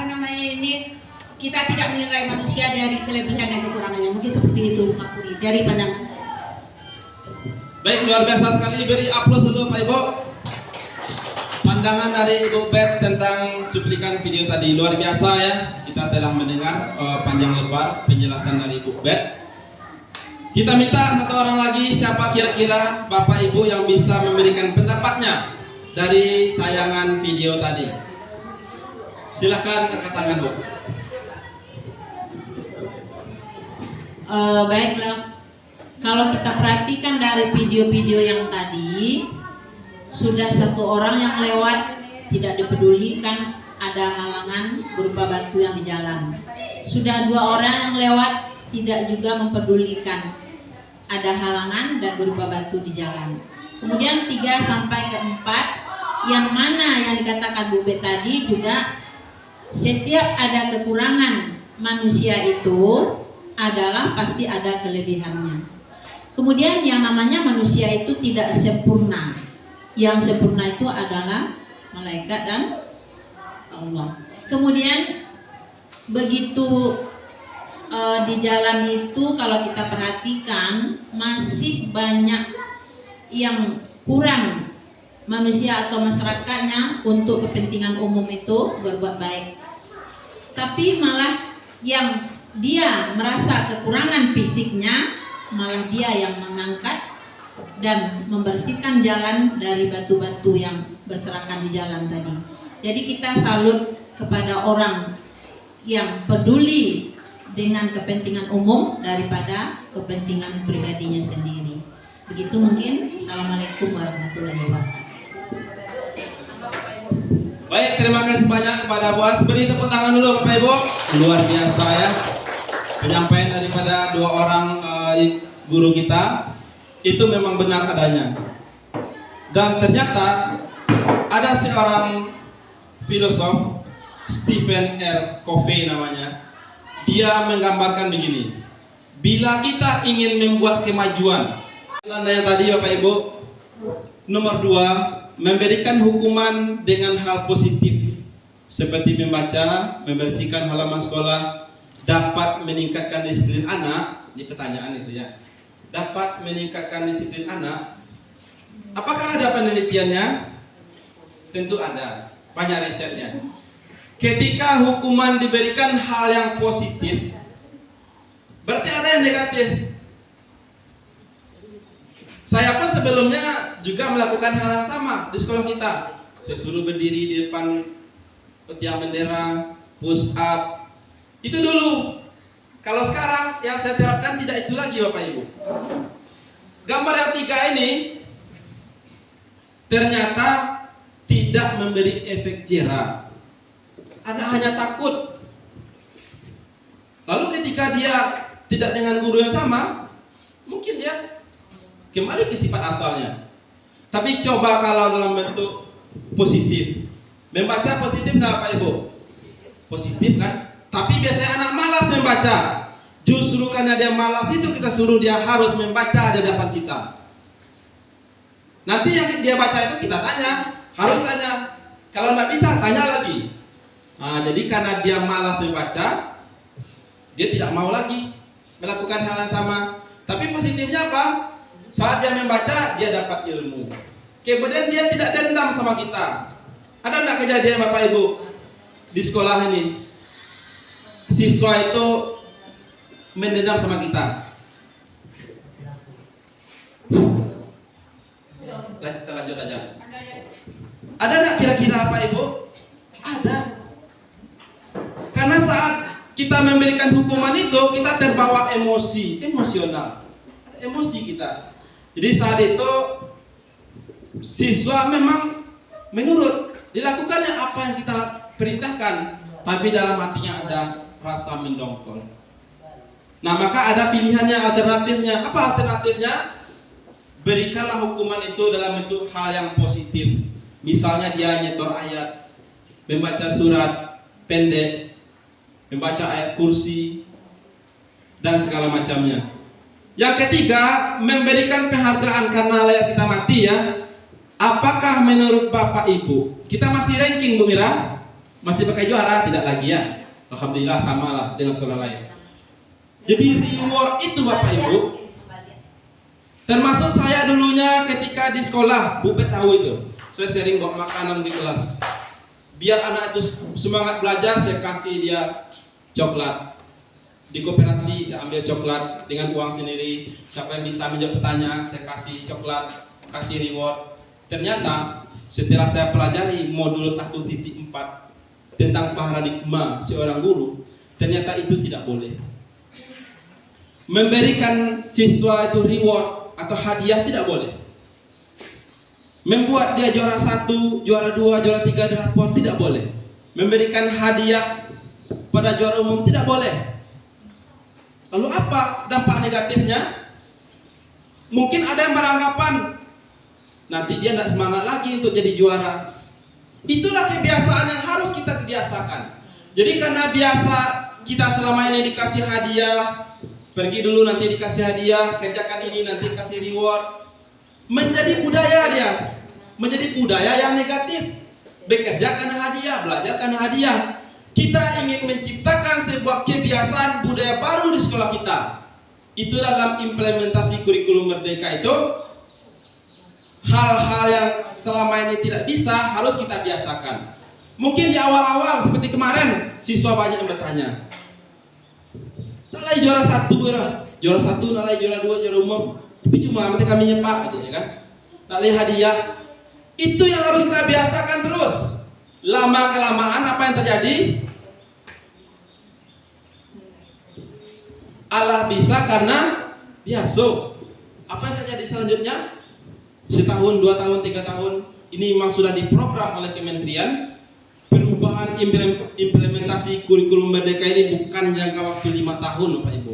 kita tidak menilai manusia dari kelebihan dan kekurangannya. Mungkin seperti itu Pak Puri dari pandangan saya. Baik, luar biasa sekali, beri aplaus dulu Pak Ibu. Pandangan dari Ibu Beth tentang cuplikan video tadi luar biasa ya. Kita telah mendengar panjang lebar penjelasan dari Ibu Beth. Kita minta satu orang lagi, siapa kira-kira Bapak Ibu yang bisa memberikan pendapatnya dari tayangan video tadi. Silakan angkat tangan Bu. Baiklah. Kalau kita perhatikan dari video-video yang tadi, sudah satu orang yang lewat tidak dipedulikan, ada halangan berupa batu yang di jalan. Sudah 2 orang yang lewat tidak juga mempedulikan, ada halangan dan berupa batu di jalan. Kemudian 3 sampai ke 4, yang mana yang dikatakan Bu Bet tadi juga, setiap ada kekurangan manusia itu adalah pasti ada kelebihannya. Kemudian yang namanya manusia itu tidak sempurna. Yang sempurna itu adalah malaikat dan Allah. Kemudian begitu di jalan itu kalau kita perhatikan masih banyak yang kurang manusia atau masyarakatnya untuk kepentingan umum itu berbuat baik. Tapi malah yang dia merasa kekurangan fisiknya, malah dia yang mengangkat dan membersihkan jalan dari batu-batu yang berserakan di jalan tadi. Jadi kita salut kepada orang yang peduli dengan kepentingan umum daripada kepentingan pribadinya sendiri. Begitu mungkin. Assalamualaikum warahmatullahi wabarakatuh. Baik, terima kasih banyak kepada Boas. Beri tepuk tangan dulu Bapak Ibu. Luar biasa ya penyampaian daripada 2 orang guru kita. Itu memang benar adanya. Dan ternyata ada seorang filosof, Stephen R. Covey namanya. Dia menggambarkan begini: bila kita ingin membuat kemajuan, tandanya tadi Bapak Ibu, nomor 2, memberikan hukuman dengan hal positif seperti membaca, membersihkan halaman sekolah, dapat meningkatkan disiplin anak. Ini pertanyaan itu ya. Dapat meningkatkan disiplin anak. Apakah ada penelitiannya? Tentu ada. banyak risetnya. Ketika hukuman diberikan hal yang positif, berarti ada yang negatif. Saya pun sebelumnya juga melakukan hal yang sama di sekolah kita. Saya suruh berdiri di depan tiang bendera, push up. Itu dulu. Kalau sekarang yang saya terapkan tidak itu lagi Bapak Ibu. Gambar yang 3 ini ternyata tidak memberi efek jera. Anak hanya takut. Lalu ketika dia tidak dengan guru yang sama, mungkin dia kembali ke sifat asalnya. Tapi coba kalau dalam bentuk positif. Membaca positif enggak Pak Ibu? Positif kan? Tapi biasanya anak malas membaca. Justru karena dia malas itu kita suruh dia harus membaca di hadapan kita. Nanti yang dia baca itu kita tanya, harus tanya. Kalau nggak bisa tanya lagi. Nah, jadi karena dia malas membaca, dia tidak mau lagi melakukan hal yang sama. Tapi positifnya apa? Saat dia membaca, dia dapat ilmu. Kemudian dia tidak dendam sama kita. Ada enggak kejadian Bapak Ibu di sekolah ini? Siswa itu mendendam sama kita. Kita lanjut aja. Ada enggak kira-kira Bapak Ibu? Ada. Karena saat kita memberikan hukuman itu, kita terbawa emosional. Emosi kita. Jadi saat itu siswa memang menurut, dilakukannya apa yang kita perintahkan, tapi dalam hatinya ada rasa mendongkol. Nah, maka ada pilihannya, alternatifnya. Apa alternatifnya? Berikanlah hukuman itu dalam bentuk hal yang positif. Misalnya dia nyetor ayat, membaca surat pendek, membaca ayat kursi, dan segala macamnya. Yang ketiga, memberikan penghargaan karena layak kita mati ya. Apakah menurut Bapak Ibu, kita masih ranking Bu Mira? Masih pakai juara? Tidak lagi ya. Alhamdulillah sama lah dengan sekolah lain. Jadi reward itu Bapak Ibu, termasuk saya dulunya ketika di sekolah, Bu Pet tahu itu. Saya sering bawa makanan di kelas. Biar anak itu semangat belajar, saya kasih dia coklat. Di koperasi saya ambil coklat dengan uang sendiri. Siapa yang bisa menjawab pertanyaan, saya kasih coklat, kasih reward. Ternyata setelah saya pelajari modul 1.4 tentang paradigma seorang guru, ternyata itu tidak boleh. Memberikan siswa itu reward atau hadiah tidak boleh. Membuat dia juara 1, juara 2, juara 3 di rapor tidak boleh. Memberikan hadiah pada juara umum tidak boleh. Lalu apa dampak negatifnya? Mungkin ada yang beranggapan nanti dia tidak semangat lagi untuk jadi juara. Itulah kebiasaan yang harus kita kebiasakan. Jadi karena biasa kita selama ini dikasih hadiah, pergi dulu nanti dikasih hadiah, kerjakan ini nanti kasih reward, menjadi budaya dia, menjadi budaya yang negatif. Bekerja karena hadiah, belajar karena hadiah. Kita ingin menciptakan sebuah kebiasaan budaya baru di sekolah kita. Itu dalam implementasi kurikulum merdeka itu, hal-hal yang selama ini tidak bisa harus kita biasakan. Mungkin di awal-awal seperti kemarin, siswa banyak yang bertanya, nalai juara 1 juara 1, nalai juara 2, juara umum, tapi cuma nanti kami nyepak aja ya kan. Nalai hadiah. Itu yang harus kita biasakan terus. Lama-kelamaan apa yang terjadi? Allah bisa karena biasa. Apa yang terjadi selanjutnya? Setahun, 2 tahun, 3 tahun, ini memang sudah diprogram oleh Kementerian. Perubahan implementasi kurikulum merdeka ini bukan jangka waktu 5 tahun Bapak Ibu,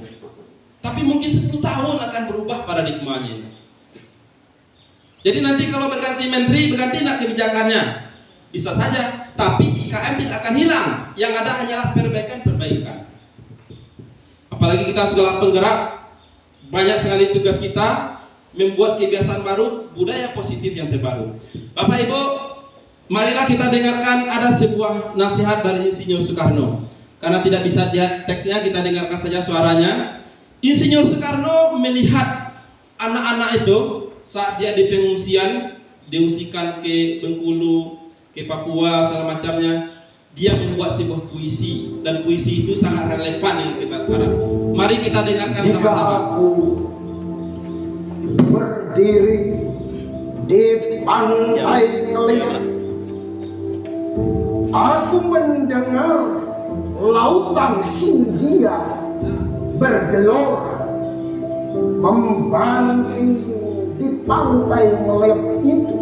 tapi mungkin 10 tahun akan berubah paradigmanya. Jadi nanti kalau berganti menteri, berganti nak kebijakannya, bisa saja, tapi IKM tidak akan hilang. Yang ada hanyalah perbaikan-perbaikan. Apalagi kita sekolah penggerak, banyak sekali tugas kita membuat kebiasaan baru, budaya positif yang terbaru. Bapak Ibu, marilah kita dengarkan ada sebuah nasihat dari Insinyur Soekarno. Karena tidak bisa lihat teksnya, kita dengarkan saja suaranya. Insinyur Soekarno melihat anak-anak itu saat dia di pengungsian, diungsikan ke Bengkulu, ke Papua segala macamnya. Dia membuat sebuah puisi, dan puisi itu sangat relevan dengan kita sekarang. Mari kita dengarkan Jika sama-sama. aku berdiri di pantai Kelit, aku mendengar lautan Hindia bergelora, membanting di pantai Melep itu.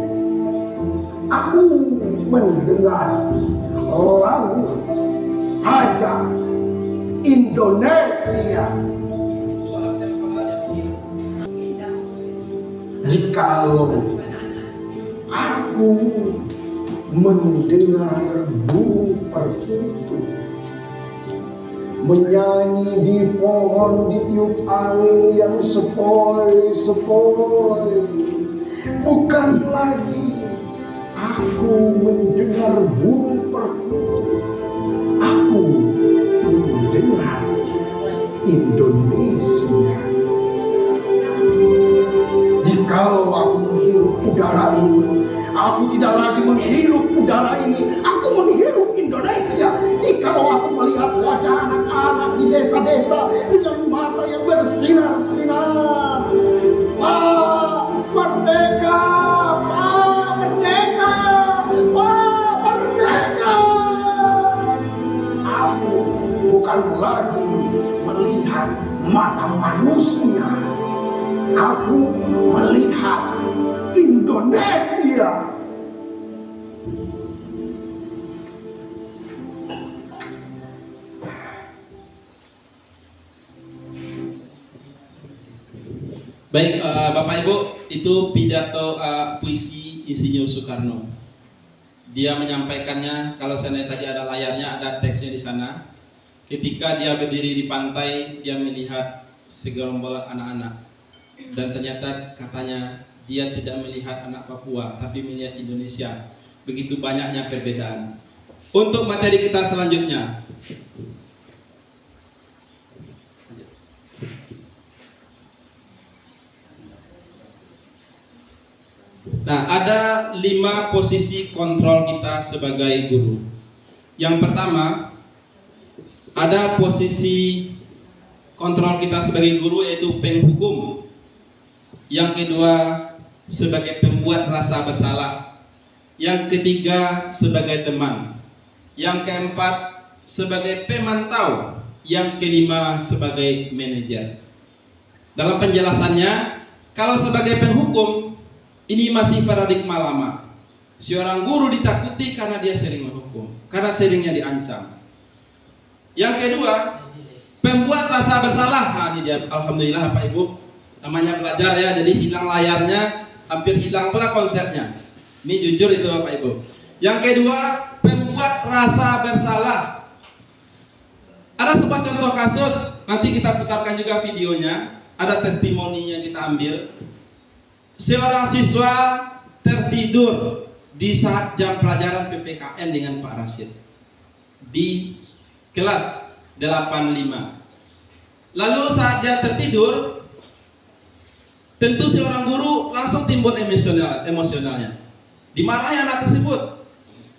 Aku mendengar lagu saja Indonesia. Jikalau aku mendengar burung perkutut menyanyi di pohon ditiup angin yang sepoi-sepoi, bukan lagi aku mendengar burung perkutut, aku mendengar Indonesia. Jikalau aku menghirup udara ini, aku tidak lagi menghirup udara ini, aku menghirup Indonesia. Jikalau aku melihat wajah anak-anak di desa-desa dengan mata yang bersinar-sinar, Pak Merdeka, Pak Merdeka, Pak Merdeka. Aku bukan lagi melihat mata manusia, aku melihat Indonesia. Baik, Bapak Ibu, itu pidato puisi Insinyur Soekarno. Dia menyampaikannya, kalau seandainya tadi ada layarnya, ada teksnya di sana. Ketika dia berdiri di pantai, dia melihat segerombolan anak-anak. Dan ternyata katanya dia tidak melihat anak Papua, tapi melihat Indonesia. Begitu banyaknya perbedaan. Untuk materi kita selanjutnya, nah, ada 5 posisi kontrol kita sebagai guru. Yang pertama, ada posisi kontrol kita sebagai guru, yaitu penghukum. Yang kedua, sebagai pembuat rasa bersalah. Yang ketiga, sebagai teman. Yang keempat, sebagai pemantau. Yang kelima, sebagai manajer. Dalam penjelasannya, kalau sebagai penghukum, ini masih paradigma lama. Seorang guru ditakuti karena dia sering menghukum, karena seringnya diancam. Yang kedua, pembuat rasa bersalah. Nah, ini dia, alhamdulillah Bapak Ibu, namanya belajar ya, jadi hilang layarnya, hampir hilang pula konsepnya. Ini jujur itu Bapak Ibu. Yang kedua, pembuat rasa bersalah. Ada sebuah contoh kasus, nanti kita putarkan juga videonya, ada testimoninya kita ambil. Seorang siswa tertidur di saat jam pelajaran PPKN dengan Pak Rashid di kelas 85. Lalu saat dia tertidur, tentu seorang guru langsung timbul emosionalnya. Dimarahi anak tersebut.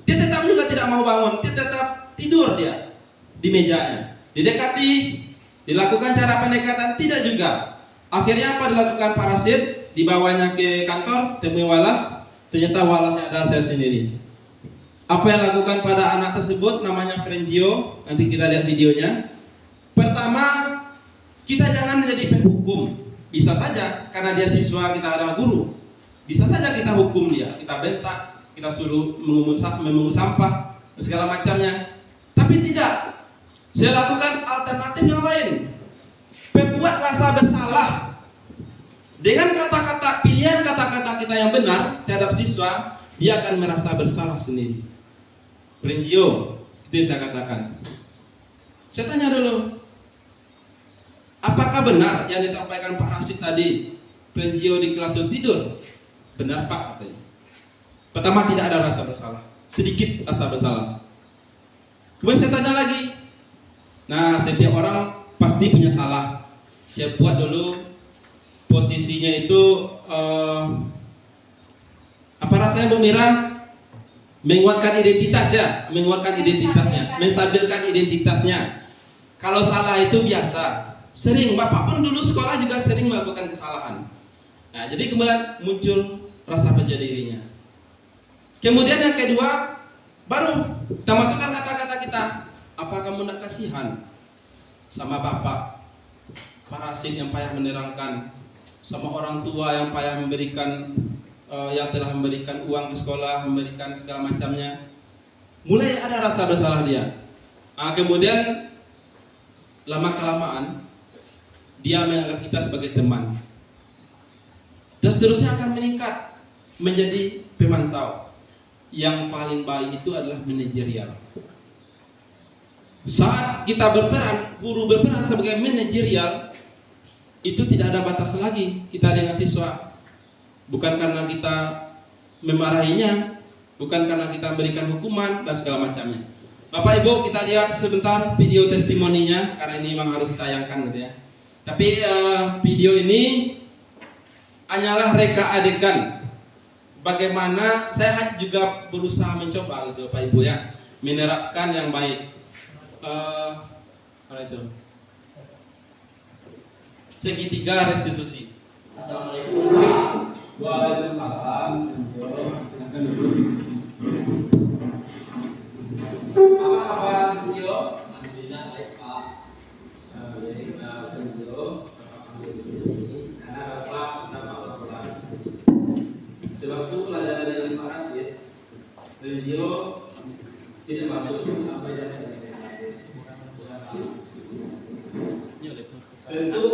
Dia tetap juga tidak mau bangun, dia tetap tidur dia di mejanya. Didekati, dilakukan cara pendekatan, tidak juga. Akhirnya apa dilakukan Pak Rashid? Dibawanya ke kantor, temui Wallace. Ternyata Wallace adalah saya sendiri. Apa yang lakukan pada anak tersebut? Namanya Frangio. Nanti kita lihat videonya. Pertama, kita jangan menjadi penghukum. Bisa saja karena dia siswa, kita adalah guru. Bisa saja kita hukum dia, kita bentak, kita suruh memungut sampah, segala macamnya. Tapi tidak. Saya lakukan alternatif yang lain. Membuat rasa bersalah. Dengan kata-kata, pilihan kata-kata kita yang benar terhadap siswa, dia akan merasa bersalah sendiri. Frangio, itu yang saya katakan. Saya tanya dulu, apakah benar yang disampaikan Pak Rashid tadi? Frangio di kelas tidur? Benar Pak, katanya. Pertama, tidak ada rasa bersalah, sedikit rasa bersalah. Kemudian saya tanya lagi. Nah, setiap orang pasti punya salah. Saya buat dulu posisinya itu apa rasanya Bu Mira? menguatkan identitasnya, menstabilkan identitasnya. Kalau salah itu biasa. Sering, Bapak pun dulu sekolah juga sering melakukan kesalahan. Nah, jadi kemudian muncul rasa percaya dirinya. Kemudian yang kedua, baru kita masukkan kata-kata kita. Apa kamu nak kasihan sama Bapak, parasit yang payah menerangkan, sama orang tua yang payah memberikan, yang telah memberikan uang ke sekolah, memberikan segala macamnya. Mulai ada rasa bersalah dia. Kemudian lama kelamaan dia menganggap kita sebagai teman, dan seterusnya akan meningkat menjadi pemantau. Yang paling baik itu adalah manajerial. Saat kita berperan, guru berperan sebagai manajerial, itu tidak ada batas lagi kita dengan siswa. Bukan karena kita memarahinya, bukan karena kita berikan hukuman dan segala macamnya. Bapak Ibu, kita lihat sebentar video testimoninya, karena ini memang harus ditayangkan gitu ya. Tapi video ini hanyalah reka adegan bagaimana saya juga berusaha mencoba gitu Bapak Ibu ya, menerapkan yang baik. Apa itu? Segitiga restitusi. Assalamualaikum. Waalaikumsalam. Silakan duduk. Apa kabar video? Alhamdulillah baik Pak. Sewaktu pelajaran yang diparasit, video tidak masuk apa yang tentu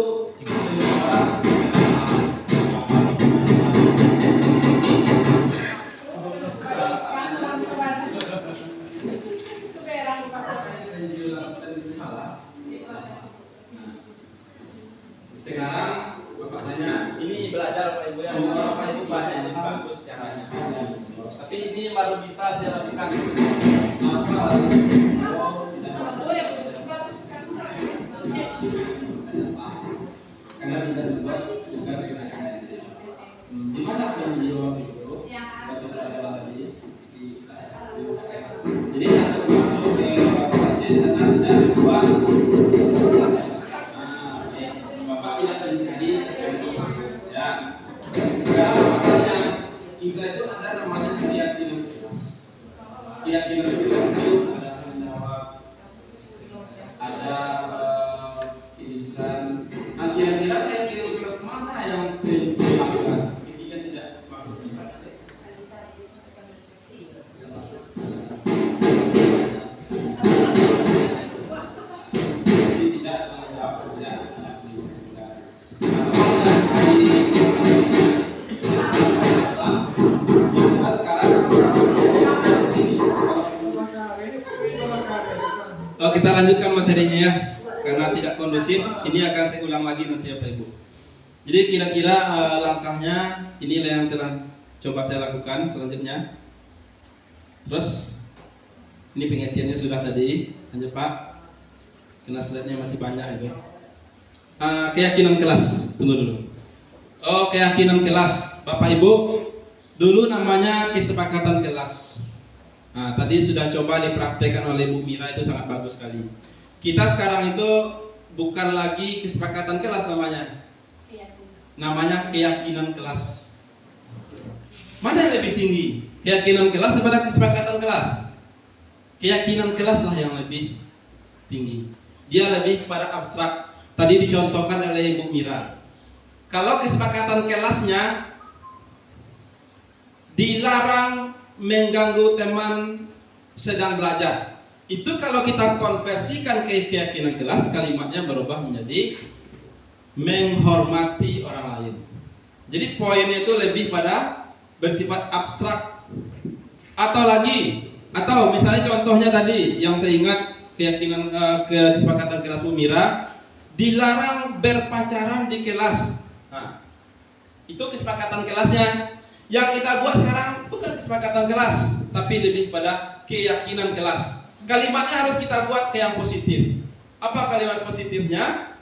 sekarang Bapak tanya, ini belajar Pak Ibu ya, Bapak Ibu banyak yang bagus caranya. Tapi ini baru bisa saya lakukan. Karena tidak dibuat tugas kenaikan. Di mana video itu? Tadi. Jadi aku masuk ke lokasi dan saya buat. Bapak tidak terjadi ya. Sekarang makanya insya itu ada namanya keyakinan. Keyakinan itu ada menjawab, ada kira-kira kelas mana yang dilakukan ketika tidak masuk tidak menjawab ya. Kita lanjutkan materinya ya, karena tidak kondusif. Ini akan saya ulang lagi nanti ya Pak Ibu. Jadi kira-kira langkahnya inilah yang telah coba saya lakukan selanjutnya. Terus ini pengertiannya sudah tadi, lanjut Pak. Karena slide-nya masih banyak itu. Keyakinan kelas, tunggu dulu. Keyakinan kelas, Bapak Ibu. Dulu namanya kesepakatan kelas. Nah, tadi sudah coba dipraktekkan oleh Bu Mira, itu sangat bagus sekali. Kita sekarang itu bukan lagi kesepakatan kelas namanya. Namanya keyakinan kelas. Mana yang lebih tinggi? Keyakinan kelas daripada kesepakatan kelas? Keyakinan kelas lah yang lebih tinggi. Dia lebih kepada abstrak. Tadi dicontohkan oleh Bu Mira. Kalau kesepakatan kelasnya dilarang mengganggu teman sedang belajar. Itu kalau kita konversikan ke keyakinan kelas, kalimatnya berubah menjadi menghormati orang lain. Jadi poinnya itu lebih pada bersifat abstrak. Atau misalnya contohnya tadi yang saya ingat, keyakinan kesepakatan kelas Bu Mira, dilarang berpacaran di kelas. Nah, itu kesepakatan kelasnya. Yang kita buat sekarang bukan kesepakatan kelas, tapi lebih pada keyakinan kelas. Kalimatnya harus kita buat ke yang positif. Apa kalimat positifnya?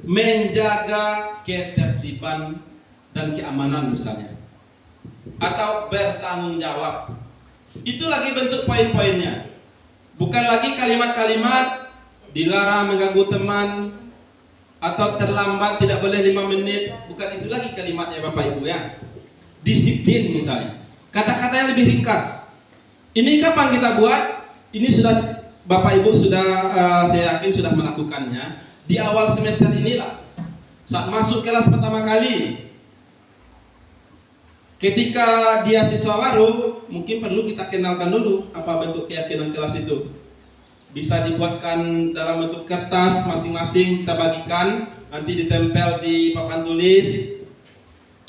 Menjaga ketertiban dan keamanan misalnya. atau bertanggung jawab. Itu lagi bentuk poin-poinnya. Bukan lagi kalimat-kalimat dilarang mengganggu teman atau terlambat tidak boleh 5 menit. Bukan itu lagi kalimatnya Bapak Ibu ya. Disiplin misalnya. Kata-kata yang lebih ringkas. Ini kapan kita buat? Ini sudah Bapak Ibu sudah saya yakin sudah melakukannya di awal semester inilah. Saat masuk kelas pertama kali. Ketika dia siswa baru, mungkin perlu kita kenalkan dulu apa bentuk keyakinan kelas itu. Bisa dibuatkan dalam bentuk kertas masing-masing, kita bagikan, nanti ditempel di papan tulis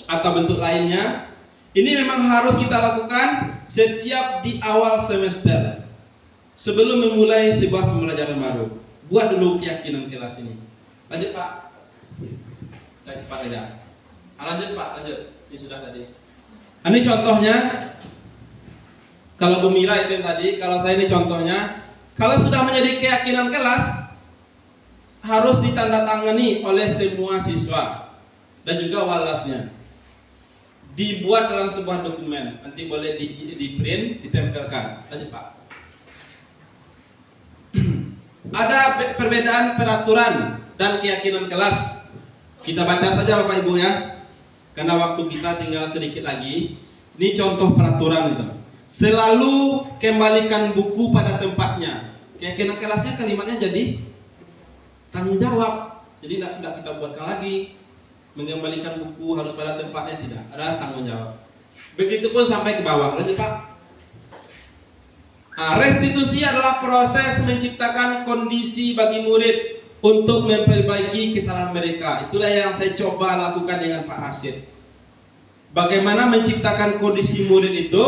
atau bentuk lainnya. Ini memang harus kita lakukan setiap di awal semester sebelum memulai sebuah pembelajaran baru. Buat dulu keyakinan kelas ini. Lanjut Pak. Cepat aja. Lanjut Pak, lanjut. Ini sudah tadi. Ini contohnya. Kalau Bu Mira itu yang tadi, kalau saya ini contohnya. Kalau sudah menjadi keyakinan kelas, harus ditandatangani oleh semua siswa dan juga walasnya. Dibuat dalam sebuah dokumen, nanti boleh di print, ditempelkan. Lanjut Pak. Ada perbedaan peraturan dan keyakinan kelas. Kita baca saja Bapak Ibu ya, karena waktu kita tinggal sedikit lagi. Ini contoh peraturan itu. Selalu kembalikan buku pada tempatnya. Keyakinan kelasnya kalimatnya jadi tanggung jawab. Jadi tidak kita buatkan lagi. Mengembalikan buku harus pada tempatnya, tidak. Ada tanggung jawab. Begitupun sampai ke bawah. Lanjut Pak. Restitusi adalah proses menciptakan kondisi bagi murid untuk memperbaiki kesalahan mereka. Itulah yang saya coba lakukan dengan Pak Rashid. Bagaimana menciptakan kondisi murid itu,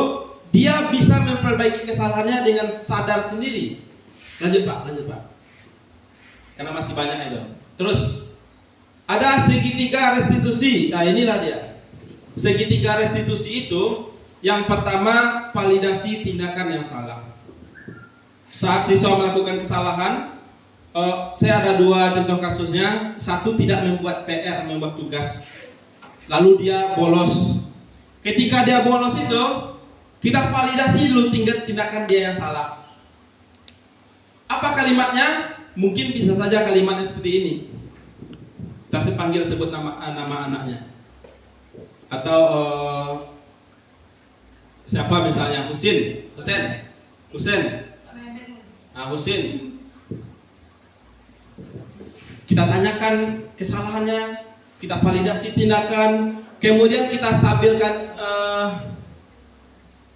dia bisa memperbaiki kesalahannya dengan sadar sendiri. Lanjut Pak, lanjut Pak. Karena masih banyak itu. Terus ada segitiga restitusi. Nah inilah dia. Segitiga restitusi itu, yang pertama validasi tindakan yang salah. Saat siswa melakukan kesalahan, saya ada 2 contoh kasusnya. Satu tidak membuat PR, membuat tugas, lalu dia bolos. Ketika dia bolos itu, kita validasi dulu tindakan dia yang salah. Apa kalimatnya? Mungkin bisa saja kalimatnya seperti ini. Kita sebut nama anaknya. Atau siapa misalnya? Husin. Nah, Husin. Kita tanyakan kesalahannya, kita validasi tindakan, kemudian kita stabilkan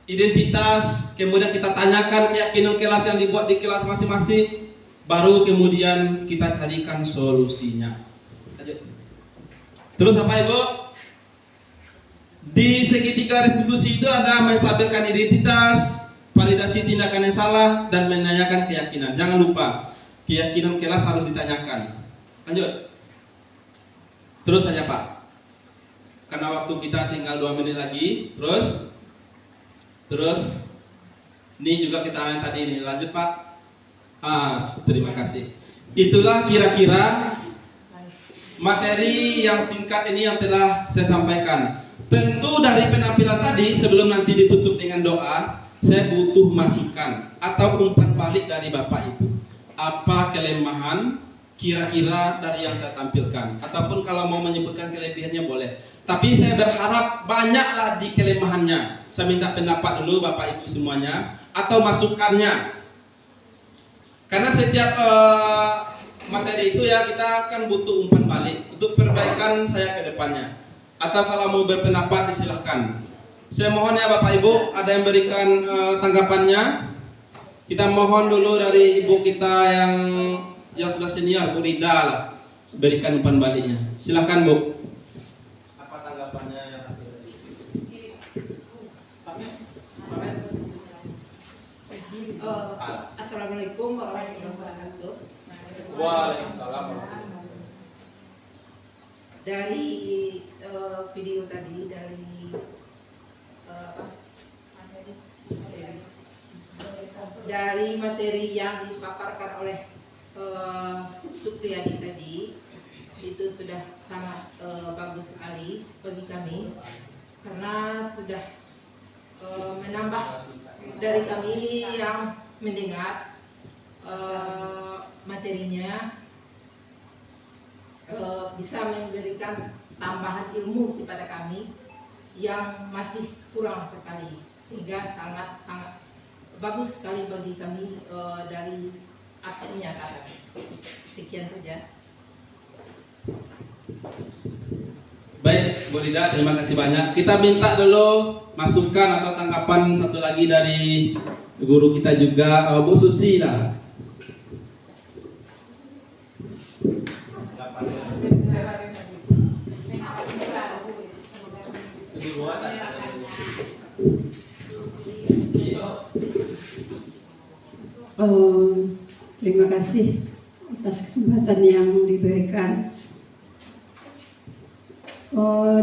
identitas, kemudian kita tanyakan keyakinan kelas yang dibuat di kelas masing-masing, baru kemudian kita carikan solusinya. Terus apa Ibu? Di segitiga restitusi itu ada menstabilkan identitas, validasi tindakan yang salah, dan menanyakan keyakinan. Jangan lupa, keyakinan kelas harus ditanyakan. Lanjut. Terus saja Pak. Karena waktu kita tinggal 2 menit lagi. Terus ini juga kita tadi ini. Lanjut Pak. Terima kasih. Itulah kira-kira materi yang singkat ini yang telah saya sampaikan. Tentu dari penampilan tadi, sebelum nanti ditutup dengan doa, saya butuh masukan atau umpan balik dari Bapak Ibu. Apa kelemahan kira-kira dari yang saya tampilkan? Ataupun kalau mau menyebutkan kelebihannya boleh. Tapi saya berharap banyaklah di kelemahannya. Saya minta pendapat dulu Bapak Ibu semuanya, atau masukannya. Karena setiap materi itu ya kita akan butuh umpan balik untuk perbaikan saya ke depannya. Atau kalau mau berpendapat disilahkan. Saya mohon ya Bapak Ibu, ada yang berikan tanggapannya. Kita mohon dulu dari ibu kita yang sudah senior, Bu Rida lah, berikan umpan baliknya. Silakan Bu. Apa tanggapannya yang tadi? Assalamualaikum warahmatullahi wabarakatuh. Waalaikumsalam. Dari video tadi, dari materi yang dipaparkan oleh Supriyadi tadi, itu sudah sangat bagus sekali bagi kami. karena sudah menambah dari kami yang mendengar materinya, bisa memberikan tambahan ilmu kepada kami yang masih kurang sekali, sehingga sangat bagus sekali bagi kami dari aksinya tadi. Sekian saja. Baik, Bu Rida, terima kasih banyak. Kita minta dulu masukan atau tanggapan satu lagi dari guru kita juga, Bu Susi lah. Terima kasih atas kesempatan yang diberikan.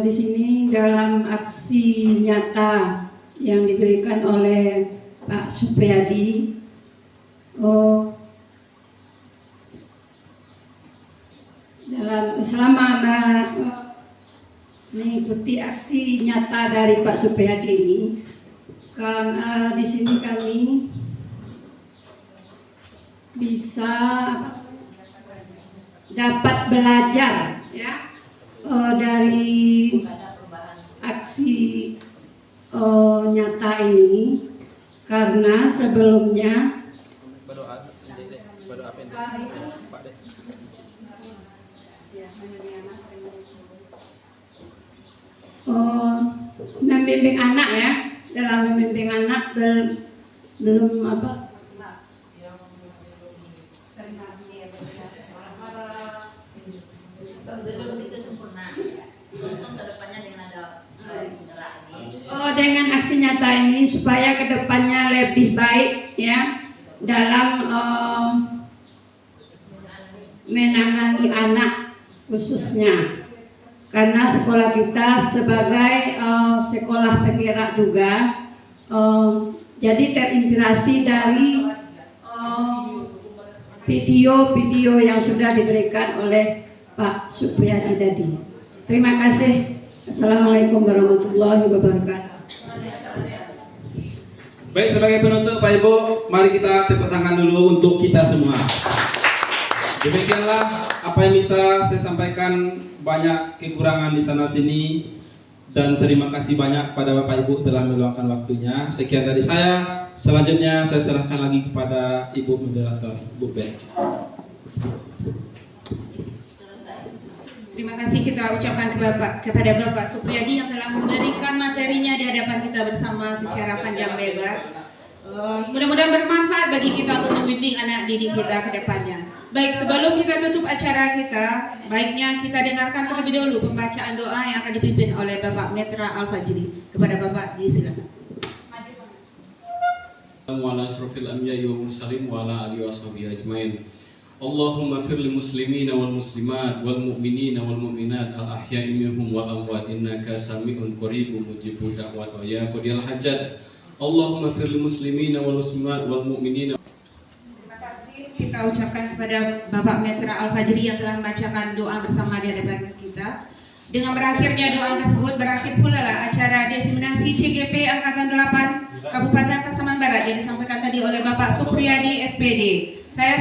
Di sini dalam aksi nyata yang diberikan oleh Pak Supriyadi, selama mengikuti aksi nyata dari Pak Supriyadi ini, di sini kami bisa dapat belajar ya dari aksi nyata ini, karena sebelumnya membimbing anak ya, dalam membimbing anak belum apa Belum itu sempurna. Untuk kedepannya dengan ada penggerak ini. dengan aksi nyata ini supaya kedepannya lebih baik ya dalam menangani anak khususnya, karena sekolah kita sebagai sekolah penggerak juga, jadi terinspirasi dari video-video yang sudah diberikan oleh Pak Supriyadi tadi. Terima kasih. Assalamualaikum warahmatullahi wabarakatuh. Baik, sebagai penutup Pak Ibu, mari kita tepuk tangan dulu untuk kita semua. Demikianlah apa yang bisa saya sampaikan, banyak kekurangan di sana sini, dan terima kasih banyak pada Bapak Ibu telah meluangkan waktunya. Sekian dari saya. Selanjutnya saya serahkan lagi kepada Ibu Moderator, Bu Ben. Terima kasih kita ucapkan kepada Bapak Supriyadi yang telah memberikan materinya di hadapan kita bersama secara panjang lebar. Mudah-mudahan bermanfaat bagi kita untuk membimbing anak didik kita ke depannya. Baik, sebelum kita tutup acara kita, baiknya kita dengarkan terlebih dahulu pembacaan doa yang akan dipimpin oleh Bapak Metra Al-Fajri. Kepada Bapak, disilakan. Wa ala asrofil anbiya'i wal mursalin wa ala alihi washabihi ajmain. Allahumma fir lil muslimina wal muslimat wal mu'minina wal mu'minat al ahya'i minhum wal amwat innaka sami'un qaribun mujibud da'wat wa ya qadiyal hajat. Allahumma fir lil muslimina wal muslimat wal mu'minina. Terima kasih kita ucapkan kepada Bapak Metra Al-Fajri yang telah membacakan doa bersama di hadapan kita. Dengan berakhirnya doa tersebut, berakhir pula lah acara diseminasi CGP Angkatan 8 Kabupaten Pasaman Barat yang disampaikan tadi oleh Bapak Supriyadi SPD. Saya